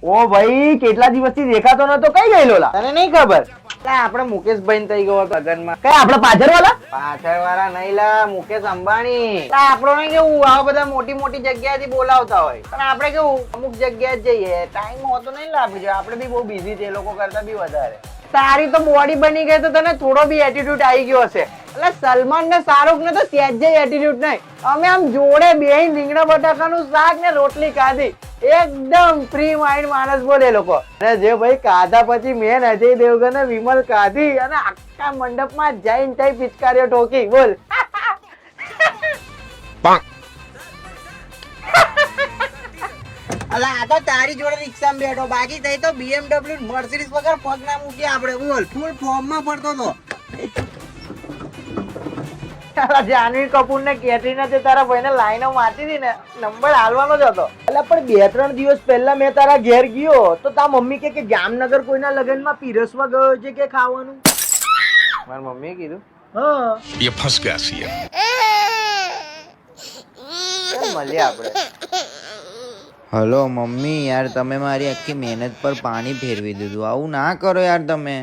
ઓ ભાઈ કેટલા દિવસથી દેખાતો નતો, કઈ ગયેલો લા? તને નહીં ખબર? આપણે મુકેશભાઈ થઈ ગયો હતો લગનમાં. કઈ આપડે પાછળ વાળા? પાછળ વાળા નહીં લા, મુકેશ અંબાણી. આપણો ને કેવું આવા બધા મોટી મોટી જગ્યાએથી બોલાવતા હોય, પણ આપણે કેવું અમુક જગ્યાએ જઈએ, ટાઈમ હોતો નહીં લા આપણી જોડે. આપણે બી બહુ બિઝી છે, એ લોકો કરતા બી વધારે. તારી તો બોડી બની ગઈ તો તને થોડો બી એટીટ્યુડ આવી ગયો હશે. એટલે સલમાન ને શાહરુખ ને તો સહેજે એટીટ્યુડ નહીં. અમે આમ જોડે બેહીને રીંગણા બટાકાનું શાક ને રોટલી ખાધી. એકદમ ફ્રી માઇન્ડ માણસ બોલે લોકો. અને જે ભાઈ ખાધા પછી મેન અજય દેવગન ને વિમલ ખાધી અને આખા મંડપમાં જઈને તઈ પિચકારીઓ ઠોકી. બોલ. અલા આ તો તારી જોડે રિક્ષામાં બેઠો, બાકી થઈ તો BMW મર્સિડીઝ વગર પગ ના મૂકી આપણે. બોલ, ફૂલ ફોર્મ માં ફરતો તો. જાનવી કપૂર ને કેટરીના તે તારા ભાઈને લાઈનો મારતી હતી ને, નંબર હાલવાનો જ હતો. એટલે પણ 2-3 દિવસ પહેલા મેં તારા ઘેર ગયો તો તા મમ્મી કે જામનગર કોઈના લગ્નમાં પીરસવા ગયો છે કે ખાવાનું. મારી મમ્મીએ કીધું. હા ये फंस गया सी મળીએ આપણે. હલો મમ્મી, યાર તમે મારી આખી મહેનત પર પાણી ફેરવી દીધું. આવું ના કરો યાર તમે.